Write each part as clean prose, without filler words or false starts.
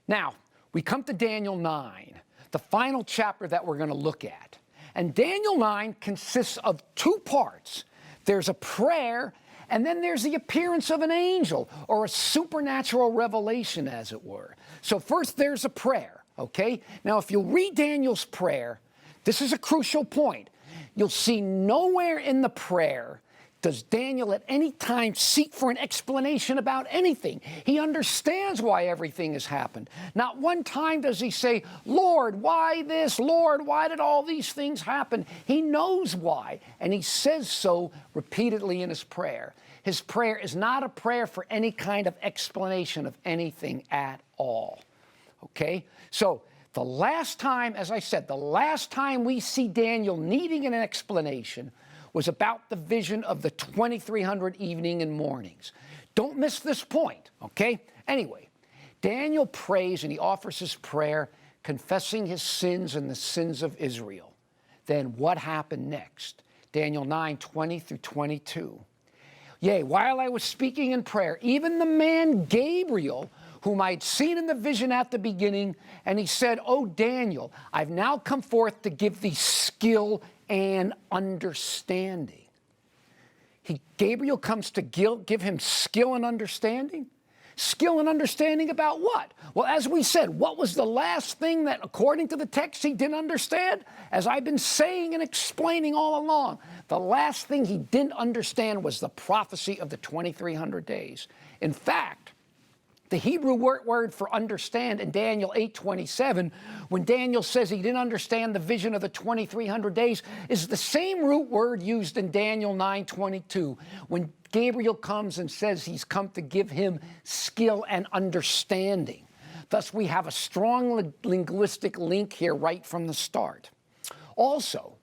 Now, we come to Daniel 9, the final chapter that we're going to look at. And Daniel 9 consists of two parts. There's a prayer, and then there's the appearance of an angel, or a supernatural revelation, as it were. So first there's a prayer, okay? Now, if you'll read Daniel's prayer, this is a crucial point. You'll see nowhere in the prayer does Daniel at any time seek for an explanation about anything. He understands why everything has happened. Not one time does he say, Lord, why this? Lord, why did all these things happen? He knows why, and he says so repeatedly in his prayer. His prayer is not a prayer for any kind of explanation of anything at all. Okay? So, the last time, as I said, the last time we see Daniel needing an explanation was about the vision of the 2300 evening and mornings. Don't miss this point, okay? Anyway, Daniel prays and he offers his prayer, confessing his sins and the sins of Israel. Then what happened next? Daniel 9, 20 through 22. Yea, while I was speaking in prayer, even the man Gabriel, whom I'd seen in the vision at the beginning, and he said, O Daniel, I've now come forth to give thee skill and understanding. Gabriel comes to give him skill and understanding? Skill and understanding about what? Well, as we said, what was the last thing that, according to the text, he didn't understand? As I've been saying and explaining all along, the last thing he didn't understand was the prophecy of the 2300 days. In fact, the Hebrew word for understand in Daniel 8:27, when Daniel says he didn't understand the vision of the 2300 days, is the same root word used in Daniel 9:22, when Gabriel comes and says he's come to give him skill and understanding. Thus, we have a strong linguistic link here right from the start. Also,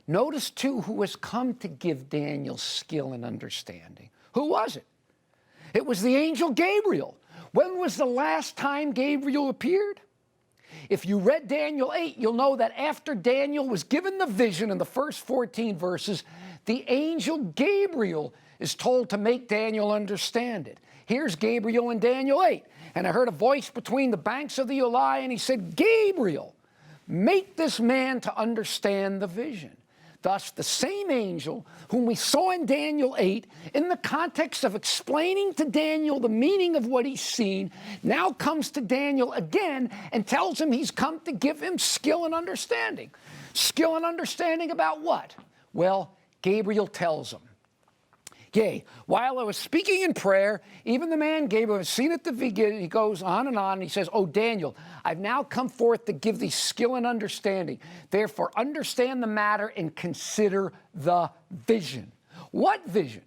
notice, too, who has come to give Daniel skill and understanding. Who was it? It was the angel Gabriel. When was the last time Gabriel appeared? If you read Daniel 8, you'll know that after Daniel was given the vision in the first 14 verses, the angel Gabriel is told to make Daniel understand it. Here's Gabriel in Daniel 8. And I heard a voice between the banks of the Ulai, and he said, Gabriel, make this man to understand the vision. Thus, the same angel whom we saw in Daniel 8, in the context of explaining to Daniel the meaning of what he's seen, now comes to Daniel again and tells him he's come to give him skill and understanding. Skill and understanding about what? Well, Gabriel tells him. Yea, while I was speaking in prayer, even the man Gabriel, I've seen at the beginning, he goes on, and he says, O Daniel, I've now come forth to give thee skill and understanding. Therefore, understand the matter and consider the vision. What vision?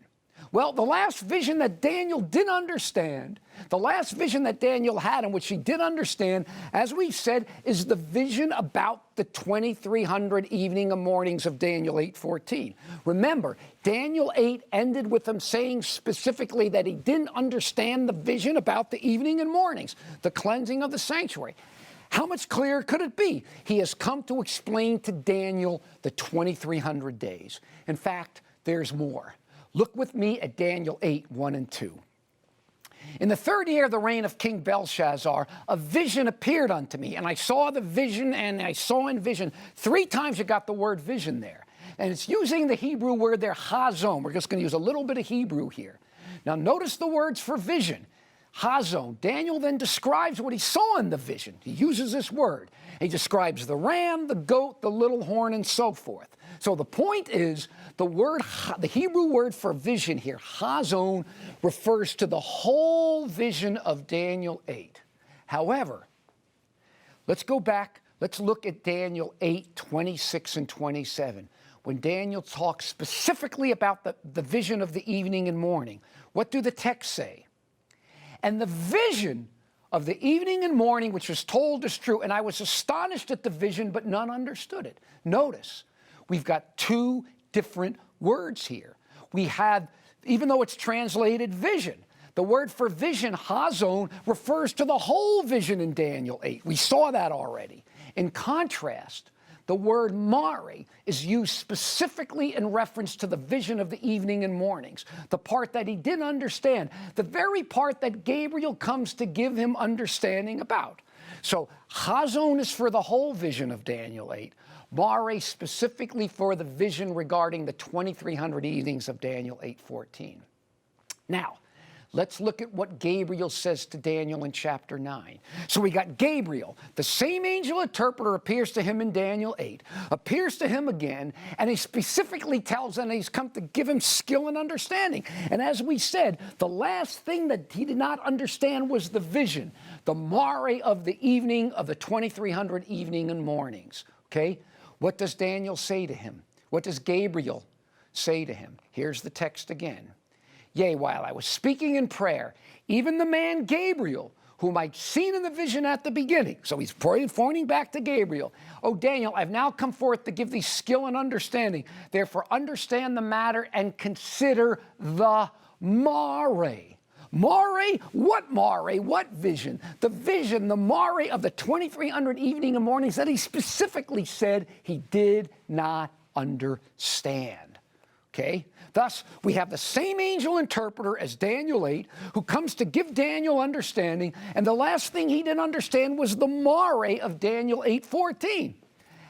Well, the last vision that Daniel didn't understand, the last vision that Daniel had in which he did understand, as we've said, is the vision about the 2300 evening and mornings of Daniel 8:14. Remember, Daniel 8 ended with him saying specifically that he didn't understand the vision about the evening and mornings, the cleansing of the sanctuary. How much clearer could it be? He has come to explain to Daniel the 2300 days. In fact, there's more. Look with me at Daniel 8, 1 and 2. In the third year of the reign of King Belshazzar, a vision appeared unto me, and I saw the vision, and I saw in vision. 3 times you got the word vision there. And it's using the Hebrew word there, hazon. We're just going to use a little bit of Hebrew here. Now notice the words for vision. Hazon. Daniel then describes what he saw in the vision. He uses this word. He describes the ram, the goat, the little horn, and so forth. So the point is, the Hebrew word for vision here, hazon, refers to the whole vision of Daniel 8. However, let's go back. Let's look at Daniel 8, 26 and 27. When Daniel talks specifically about the vision of the evening and morning, what do the texts say? And the vision of the evening and morning, which was told is true, and I was astonished at the vision, but none understood it. Notice, we've got 2 different words here. We have, even though it's translated vision, the word for vision, hazon, refers to the whole vision in Daniel 8. We saw that already. In contrast, the word mare is used specifically in reference to the vision of the evening and mornings, the part that he didn't understand, the very part that Gabriel comes to give him understanding about. So chazon is for the whole vision of Daniel 8, mare specifically for the vision regarding the 2,300 evenings of Daniel 8:14. Now, let's look at what Gabriel says to Daniel in chapter 9. So we got Gabriel, the same angel interpreter appears to him in Daniel 8, appears to him again, and he specifically tells him he's come to give him skill and understanding. And as we said, the last thing that he did not understand was the vision, the mare of the evening of the 2,300 evening and mornings. Okay? What does Daniel say to him? What does Gabriel say to him? Here's the text again. Yea, while I was speaking in prayer, even the man Gabriel, whom I'd seen in the vision at the beginning. So he's pointing back to Gabriel. Oh, Daniel, I've now come forth to give thee skill and understanding. Therefore, understand the matter and consider the mare. Mare? What mare? What vision? The vision, the mare of the 2,300 evening and mornings that he specifically said he did not understand. Okay? Thus, we have the same angel interpreter as Daniel 8, who comes to give Daniel understanding, and the last thing he didn't understand was the mare of Daniel 8:14.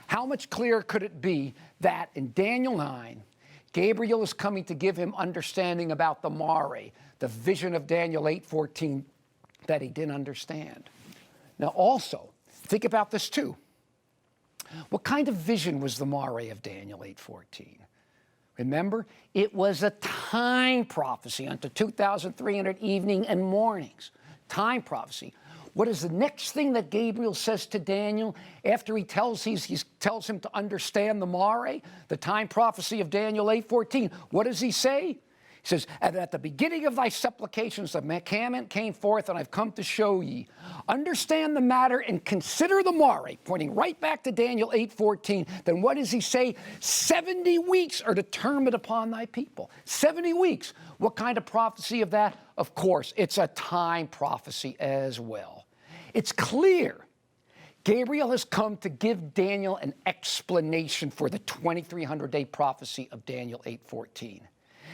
How much clearer could it be that in Daniel 9, Gabriel is coming to give him understanding about the mare, the vision of Daniel 8:14 that he didn't understand. Now also, think about this too. What kind of vision was the mare of Daniel 8:14? Remember, it was a time prophecy unto 2,300 evening and mornings. Time prophecy. What is the next thing that Gabriel says to Daniel after he tells him to understand the mare, the time prophecy of Daniel 8:14? What does he say? He says, and at the beginning of thy supplications the commandment came forth, and I've come to show ye. Understand the matter and consider the mare, pointing right back to Daniel 8:14. Then what does he say? 70 weeks are determined upon thy people. 70 weeks. What kind of prophecy of that? Of course, it's a time prophecy as well. It's clear. Gabriel has come to give Daniel an explanation for the 2,300-day prophecy of Daniel 8:14.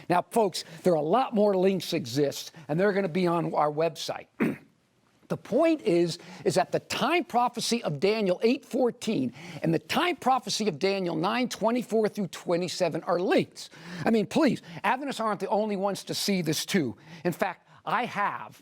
Now, folks, there are a lot more links exist, and they're going to be on our website. The point is that the time prophecy of Daniel 8:14 and the time prophecy of Daniel 9:24 through 27 are linked. I mean, please, Adventists aren't the only ones to see this too. In fact, I have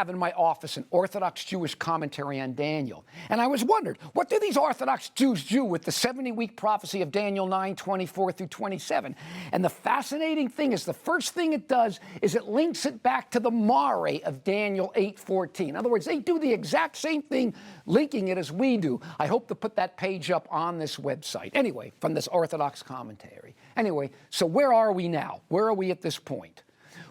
in my office an Orthodox Jewish commentary on Daniel. And I was wondering, what do these Orthodox Jews do with the 70-week prophecy of Daniel 9:24 through 27? And the fascinating thing is the first thing it does is it links it back to the mare of Daniel 8:14. In other words, they do the exact same thing, linking it as we do. I hope to put that page up on this website. Anyway, from this Orthodox commentary. Anyway, so where are we now? Where are we at this point?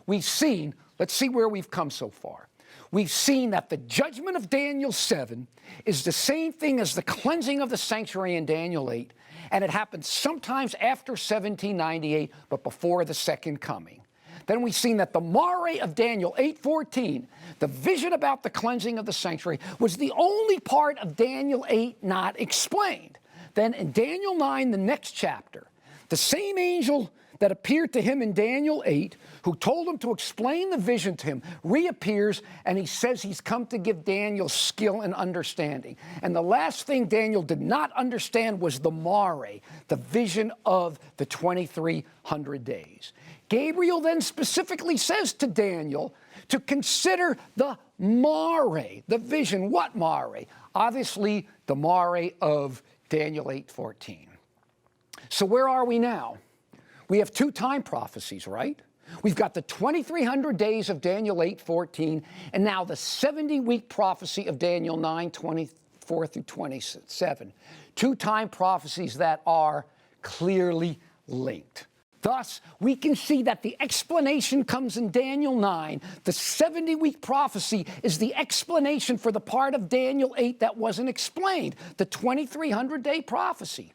We've seen, let's see where we've come so far. We've seen that the judgment of Daniel 7 is the same thing as the cleansing of the sanctuary in Daniel 8, and it happens sometimes after 1798, but before the second coming. Then we've seen that the mare of Daniel 8:14, the vision about the cleansing of the sanctuary, was the only part of Daniel 8 not explained. Then in Daniel 9, the next chapter, the same angel that appeared to him in Daniel 8, who told him to explain the vision to him, reappears, and he says he's come to give Daniel skill and understanding. And the last thing Daniel did not understand was the mare, the vision of the 2,300 days. Gabriel then specifically says to Daniel to consider the mare, the vision. What mare? Obviously, the mare of Daniel 8:14. So where are we now? We have two time prophecies, right? We've got the 2,300 days of Daniel 8:14, and now the 70-week prophecy of Daniel 9:24 through 27. Two time prophecies that are clearly linked. Thus, we can see that the explanation comes in Daniel 9. The 70-week prophecy is the explanation for the part of Daniel 8 that wasn't explained, the 2,300-day prophecy.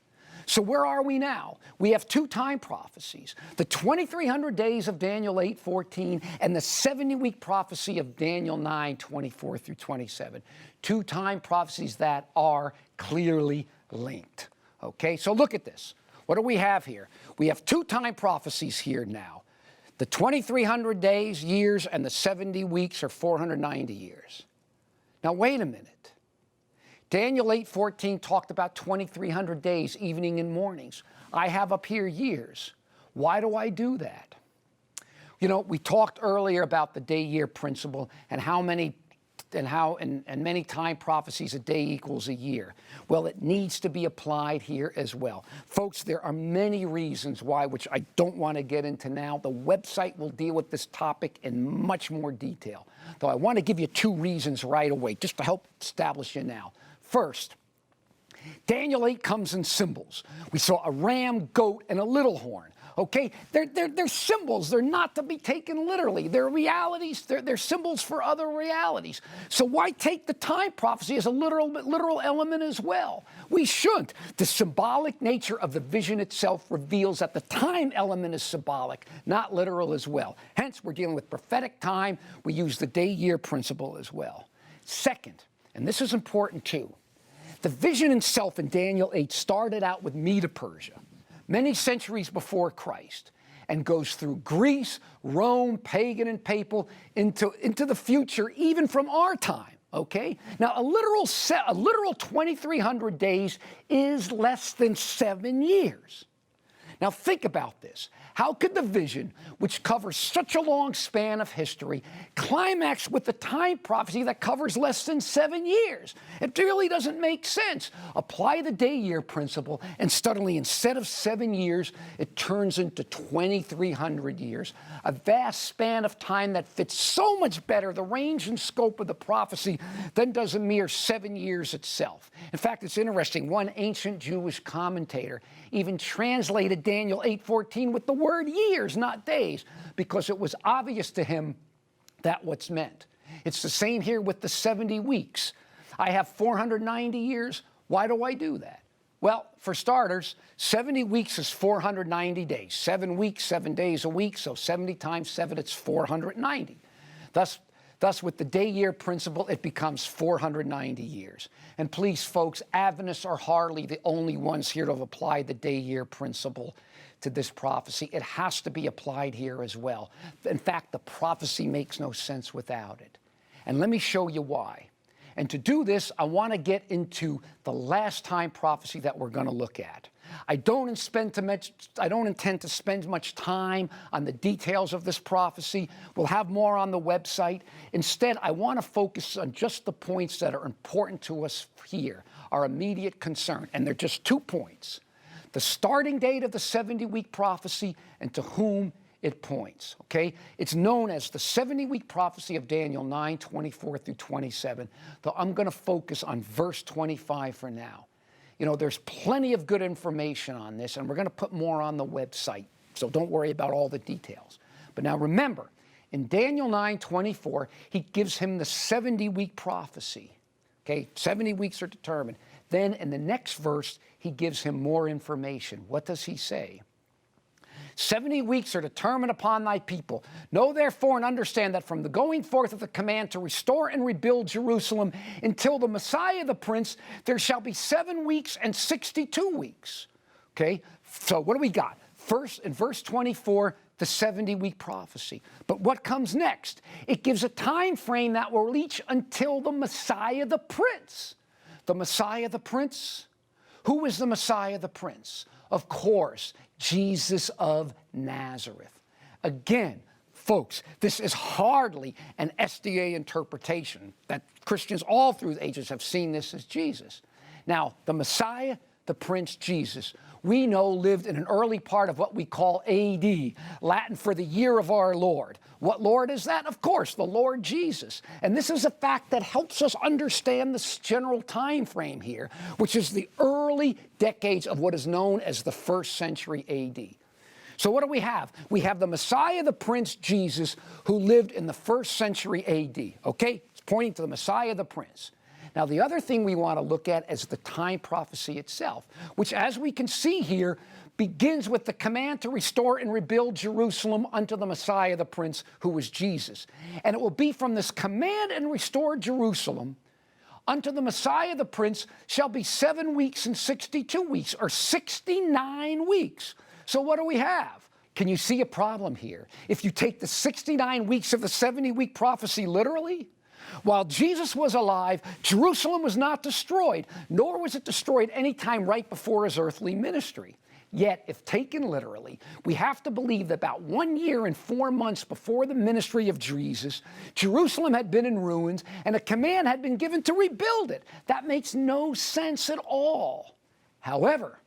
So where are we now? We have two time prophecies, the 2,300 days of Daniel 8:14 and the 70-week prophecy of Daniel 9:24 through 27. Two time prophecies that are clearly linked. Okay, so look at this. What do we have here? We have two time prophecies here now. The 2,300 days, years, and the 70 weeks or 490 years. Now, wait a minute. Daniel 8:14 talked about 2,300 days, evening and mornings. I have up here years. Why do I do that? You know, we talked earlier about the day-year principle and how many time prophecies a day equals a year. Well, it needs to be applied here as well. Folks, there are many reasons why, which I don't want to get into now. The website will deal with this topic in much more detail. Though I want to give you two reasons right away, just to help establish you now. First, Daniel 8 comes in symbols. We saw a ram, goat, and a little horn. Okay, they're symbols. They're not to be taken literally. They're realities. They're symbols for other realities. So why take the time prophecy as a literal element as well? We shouldn't. The symbolic nature of the vision itself reveals that the time element is symbolic, not literal as well. Hence, we're dealing with prophetic time. We use the day-year principle as well. Second, and this is important too, the vision itself in Daniel 8 started out with Medo-Persia, many centuries before Christ, and goes through Greece, Rome, pagan and papal, into the future, even from our time, okay? Now, a literal 2,300 days is less than 7 years. Now, think about this. How could the vision, which covers such a long span of history, climax with the time prophecy that covers less than 7 years? It really doesn't make sense. Apply the day-year principle, and suddenly, instead of 7 years, it turns into 2,300 years, a vast span of time that fits so much better the range and scope of the prophecy than does a mere 7 years itself. In fact, it's interesting. One ancient Jewish commentator even translated Daniel 8:14 with the word years, not days, because it was obvious to him that what's meant. It's the same here with the 70 weeks. I have 490 years. Why do I do that? Well, for starters, 70 weeks is 490 days. 7 weeks, 7 days a week, so 70 times 7, it's 490. Thus, with the day-year principle, it becomes 490 years. And please, folks, Adventists are hardly the only ones here to have applied the day-year principle to this prophecy. It has to be applied here as well. In fact, the prophecy makes no sense without it. And let me show you why. And to do this, I want to get into the last time prophecy that we're going to look at. I don't intend to spend much time on the details of this prophecy. We'll have more on the website. Instead, I want to focus on just the points that are important to us here, our immediate concern. And they're just 2 points: the starting date of the 70-week prophecy and to whom it points, okay? It's known as the 70-week prophecy of Daniel 9:24 through 27, though I'm going to focus on verse 25 for now. You know, there's plenty of good information on this, and we're going to put more on the website, so don't worry about all the details. But now remember, in Daniel 9:24, he gives him the 70-week prophecy, okay? 70 weeks are determined. Then in the next verse, he gives him more information. What does he say? 70 weeks are determined upon thy people. Know therefore and understand that from the going forth of the command to restore and rebuild Jerusalem until the Messiah the Prince, there shall be 7 weeks and 62 weeks. Okay, so what do we got? First, in verse 24, the 70-week prophecy. But what comes next? It gives a time frame that will reach until the Messiah the Prince. The Messiah the Prince? Who is the Messiah the Prince? Of course, Jesus of Nazareth. Again, folks, this is hardly an SDA interpretation that Christians all through the ages have seen this as Jesus. Now, the Messiah, the Prince Jesus, we know lived in an early part of what we call AD, Latin for the year of our Lord. What Lord is that? Of course, the Lord Jesus. And this is a fact that helps us understand this general time frame here, which is the early decades of what is known as the 1st century AD. So what do we have? We have the Messiah, the Prince Jesus, who lived in the 1st century AD, okay? It's pointing to the Messiah, the Prince. Now, the other thing we want to look at is the time prophecy itself, which, as we can see here, begins with the command to restore and rebuild Jerusalem unto the Messiah, the Prince, who was Jesus. And it will be from this command and restore Jerusalem unto the Messiah the Prince shall be 7 weeks and 62 weeks, or 69 weeks. So what do we have? Can you see a problem here? If you take the 69 weeks of the 70-week prophecy literally, while Jesus was alive, Jerusalem was not destroyed, nor was it destroyed any time right before his earthly ministry. Yet, if taken literally, we have to believe that about 1 year and 4 months before the ministry of Jesus, Jerusalem had been in ruins and a command had been given to rebuild it. That makes no sense at all. However,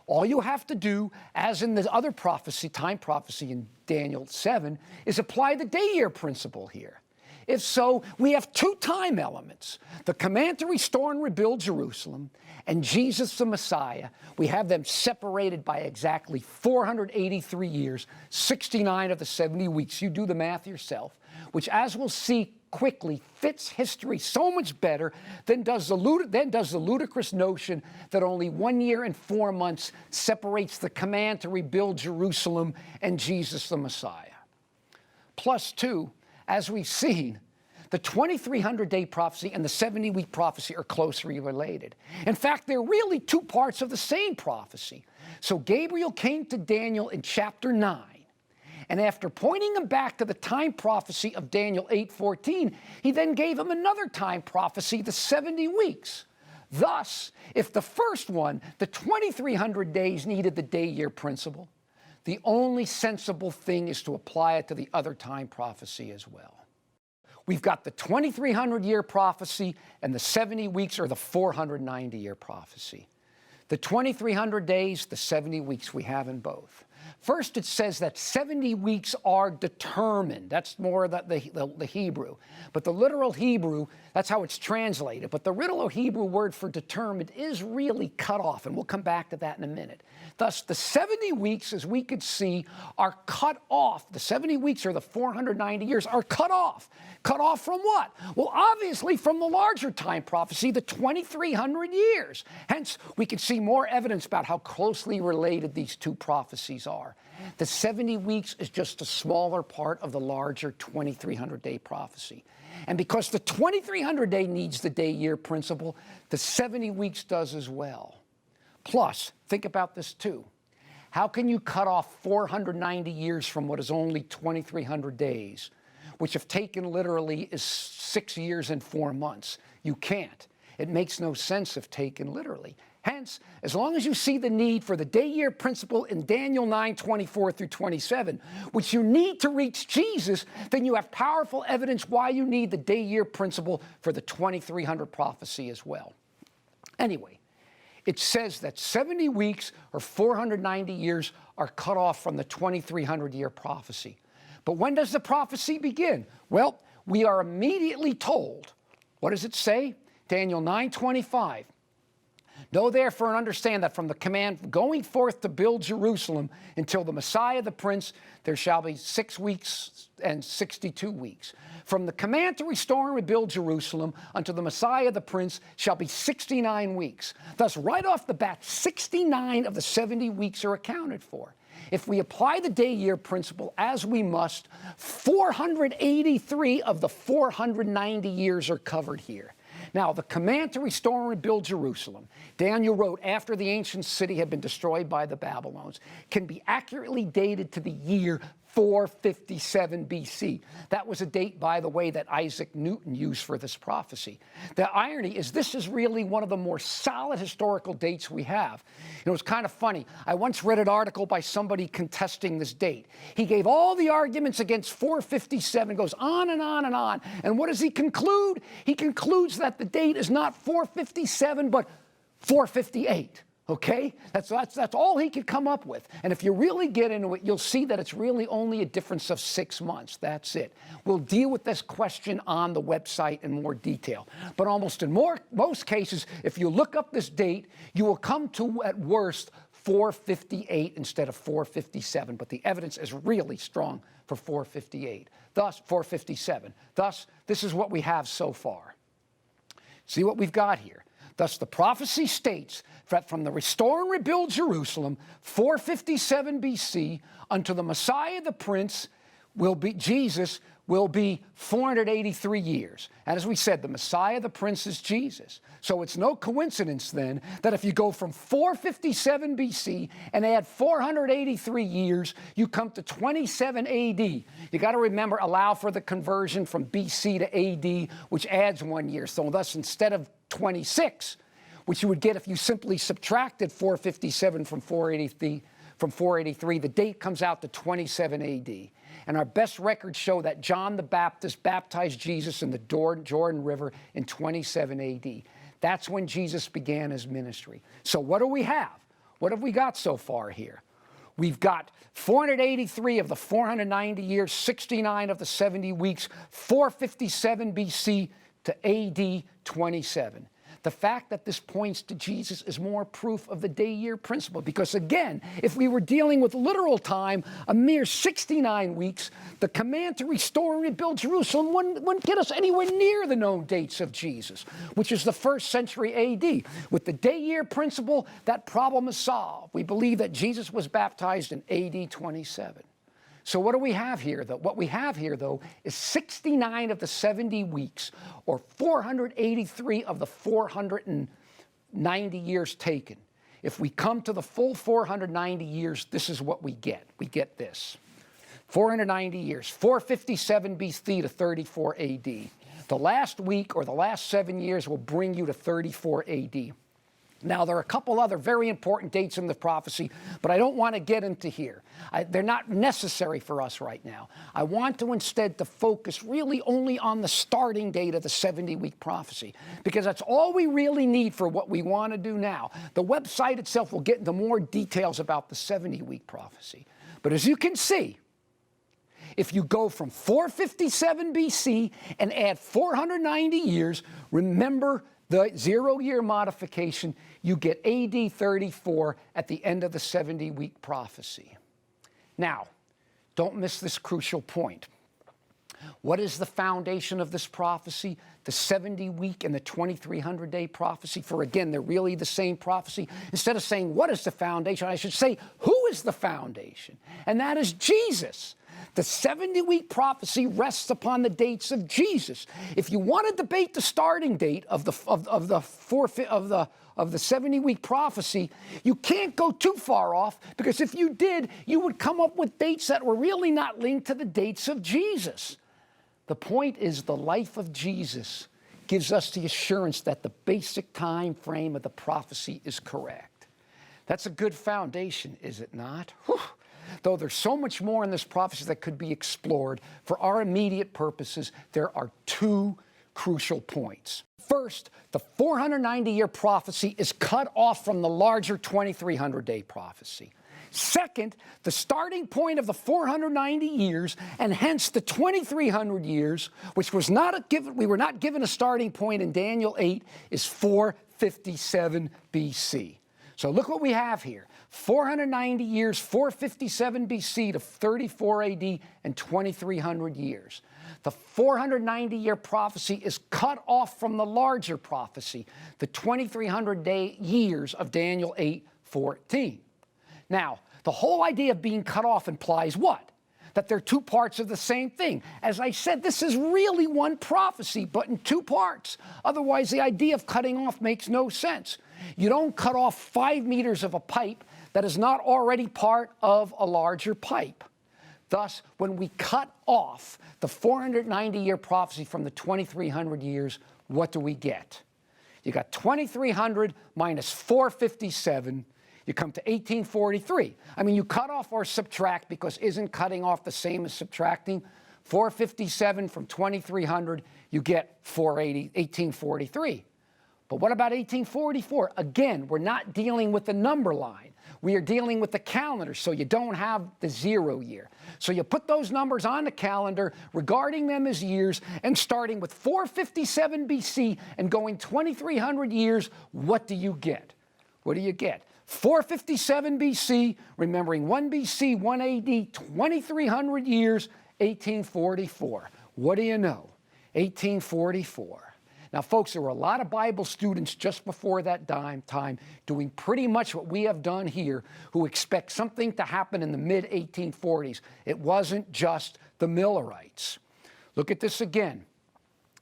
all you have to do, as in the other prophecy, time prophecy in Daniel 7, is apply the day-year principle here. If so, we have two time elements, the command to restore and rebuild Jerusalem and Jesus the Messiah. We have them separated by exactly 483 years, 69 of the 70 weeks. You do the math yourself, which, as we'll see quickly, fits history so much better than does the ludicrous notion that only 1 year and 4 months separates the command to rebuild Jerusalem and Jesus the Messiah. Plus, too, as we've seen, the 2300-day prophecy and the 70-week prophecy are closely related. In fact, they're really two parts of the same prophecy. So Gabriel came to Daniel in chapter 9, and after pointing him back to the time prophecy of Daniel 8:14, he then gave him another time prophecy, the 70 weeks. Thus, if the first one, the 2300 days, needed the day-year principle, the only sensible thing is to apply it to the other time prophecy as well. We've got the 2300-year prophecy and the 70 weeks, or the 490-year prophecy. The 2300 days, the 70 weeks, we have in both. First, it says that 70 weeks are determined. That's more the Hebrew. But the literal Hebrew, that's how it's translated. But the literal Hebrew word for determined is really cut off, and we'll come back to that in a minute. Thus, the 70 weeks, as we could see, are cut off. The 70 weeks, or the 490 years, are cut off. Cut off from what? Well, obviously from the larger time prophecy, the 2300 years. Hence, we can see more evidence about how closely related these two prophecies are. The 70 weeks is just a smaller part of the larger 2300-day prophecy. And because the 2300-day needs the day-year principle, the 70 weeks does as well. Plus, think about this too. How can you cut off 490 years from what is only 2300 days, which if taken literally is 6 years and 4 months? You can't. It makes no sense if taken literally. Hence, as long as you see the need for the day-year principle in Daniel 9:24 through 27, which you need to reach Jesus, then you have powerful evidence why you need the day-year principle for the 2300 prophecy as well. Anyway, it says that 70 weeks, or 490 years, are cut off from the 2300-year prophecy. But when does the prophecy begin? Well, we are immediately told. What does it say? Daniel 9:25. Know therefore and understand that from the command going forth to build Jerusalem until the Messiah the Prince, there shall be 6 weeks and 62 weeks. From the command to restore and rebuild Jerusalem unto the Messiah the Prince shall be 69 weeks. Thus, right off the bat, 69 of the 70 weeks are accounted for. If we apply the day-year principle, as we must, 483 of the 490 years are covered here. Now, the command to restore and rebuild Jerusalem, Daniel wrote after the ancient city had been destroyed by the Babylons, can be accurately dated to the year 457 BC. That was a date, by the way, that Isaac Newton used for this prophecy. The irony is this is really one of the more solid historical dates we have. It was kind of funny. I once read an article by somebody contesting this date. He gave all the arguments against 457, goes on and on and on. And what does he conclude? He concludes that the date is not 457, but 458. Okay? That's all he could come up with. And if you really get into it, you'll see that it's really only a difference of 6 months. That's it. We'll deal with this question on the website in more detail. But almost in most cases, if you look up this date, you will come to, at worst, 458 instead of 457. But the evidence is really strong for 458. Thus, 457. Thus, this is what we have so far. See what we've got here. Thus, the prophecy states that from the restore and rebuild Jerusalem, 457 BC, unto the Messiah the Prince, Jesus, will be 483 years. And as we said, the Messiah, the Prince, is Jesus. So it's no coincidence then that if you go from 457 BC and add 483 years, you come to 27 AD. You got to remember, allow for the conversion from BC to AD, which adds 1 year. So thus, instead of 26, which you would get if you simply subtracted 457 from 483, the date comes out to 27 AD. And our best records show that John the Baptist baptized Jesus in the Jordan River in 27 AD. That's when Jesus began his ministry. So what do we have? What have we got so far here? We've got 483 of the 490 years, 69 of the 70 weeks, 457 BC to AD 27. The fact that this points to Jesus is more proof of the day-year principle, because again, if we were dealing with literal time, a mere 69 weeks, the command to restore and rebuild Jerusalem wouldn't get us anywhere near the known dates of Jesus, which is the 1st century AD. With the day-year principle, that problem is solved. We believe that Jesus was baptized in AD 27. So what do we have here, though? What we have here, though, is 69 of the 70 weeks, or 483 of the 490 years taken. If we come to the full 490 years, this is what we get. We get this. 490 years, 457 BC to 34 AD. The last week, or the last 7 years, will bring you to 34 AD. Now, there are a couple other very important dates in the prophecy, but I don't want to get into here. They're not necessary for us right now. I want to instead to focus really only on the starting date of the 70-week prophecy, because that's all we really need for what we want to do now. The website itself will get into more details about the 70-week prophecy. But as you can see, if you go from 457 BC and add 490 years, remember the 0-year modification, you get AD 34 at the end of the 70-week prophecy. Now, don't miss this crucial point. What is the foundation of this prophecy? The 70-week and the 2300-day prophecy? For again, they're really the same prophecy. Instead of saying, what is the foundation? I should say, who is the foundation? And that is Jesus. The 70-week prophecy rests upon the dates of Jesus. If you want to debate the starting date of the 70-week prophecy, you can't go too far off, because if you did, you would come up with dates that were really not linked to the dates of Jesus. The point is, the life of Jesus gives us the assurance that the basic time frame of the prophecy is correct. That's a good foundation, is it not? Whew. Though there's so much more in this prophecy that could be explored, for our immediate purposes, there are two crucial points. First, the 490-year prophecy is cut off from the larger 2300-day prophecy. Second, the starting point of the 490 years, and hence the 2300 years, which was not given, we were not given a starting point in Daniel 8, is 457 BC. So look what we have here. 490 years, 457 BC to 34 AD, and 2300 years. The 490-year prophecy is cut off from the larger prophecy, the 2300 years of Daniel 8:14. Now, the whole idea of being cut off implies what? That they're two parts of the same thing. As I said, this is really one prophecy, but in two parts. Otherwise, the idea of cutting off makes no sense. You don't cut off 5 meters of a pipe that is not already part of a larger pipe. Thus, when we cut off the 490-year prophecy from the 2300 years, what do we get? You got 2300 minus 457. You come to 1843. I mean, you cut off or subtract, because isn't cutting off the same as subtracting? 457 from 2300, you get 1843. But what about 1844? Again, we're not dealing with the number line. We are dealing with the calendar, so you don't have the 0 year. So you put those numbers on the calendar, regarding them as years, and starting with 457 BC and going 2300 years, what do you get? What do you get? 457 BC, remembering 1 BC, 1 AD, 2300 years, 1844. What do you know? 1844. Now, folks, there were a lot of Bible students just before that time doing pretty much what we have done here, who expect something to happen in the mid-1840s. It wasn't just the Millerites. Look at this again.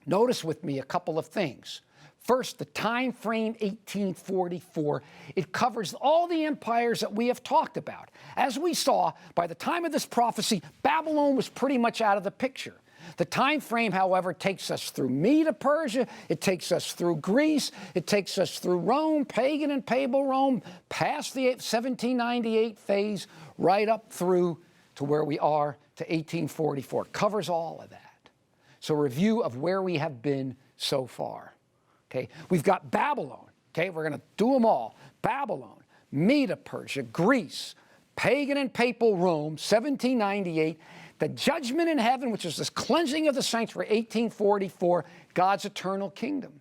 Notice with me a couple of things. First, the time frame 1844. It covers all the empires that we have talked about. As we saw, by the time of this prophecy, Babylon was pretty much out of the picture. The time frame, however, takes us through Medo-Persia, it takes us through Greece, it takes us through Rome, pagan and papal Rome, past the 1798 phase, right up through to where we are to 1844. Covers all of that. So a review of where we have been so far. Okay, we've got Babylon. Okay, we're going to do them all. Babylon, Medo-Persia, Greece, pagan and papal Rome, 1798, the judgment in heaven, which is this cleansing of the sanctuary, 1844, God's eternal kingdom.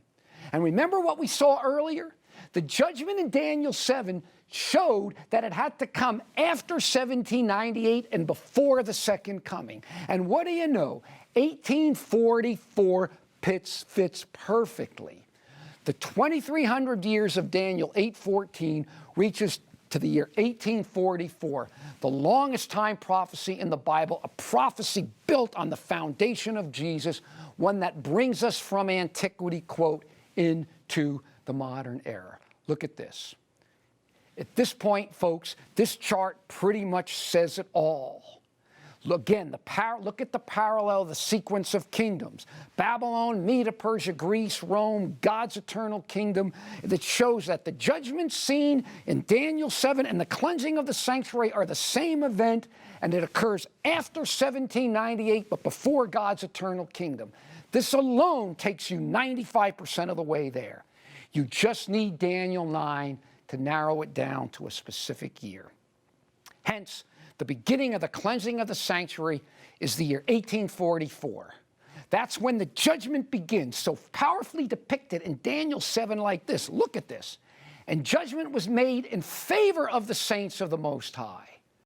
And remember what we saw earlier? The judgment in Daniel 7 showed that it had to come after 1798 and before the second coming. And what do you know? 1844 fits perfectly. The 2,300 years of Daniel 8:14 reaches to the year 1844, the longest time prophecy in the Bible, a prophecy built on the foundation of Jesus, one that brings us from antiquity, quote, into the modern era. Look at this. At this point, folks, this chart pretty much says it all. Again, look at the parallel, the sequence of kingdoms. Babylon, Medo-Persia, Greece, Rome, God's eternal kingdom. That shows that the judgment scene in Daniel 7 and the cleansing of the sanctuary are the same event, and it occurs after 1798, but before God's eternal kingdom. This alone takes you 95% of the way there. You just need Daniel 9 to narrow it down to a specific year. Hence, the beginning of the cleansing of the sanctuary is the year 1844. That's when the judgment begins, so powerfully depicted in Daniel 7 like this. Look at this. And judgment was made in favor of the saints of the Most High.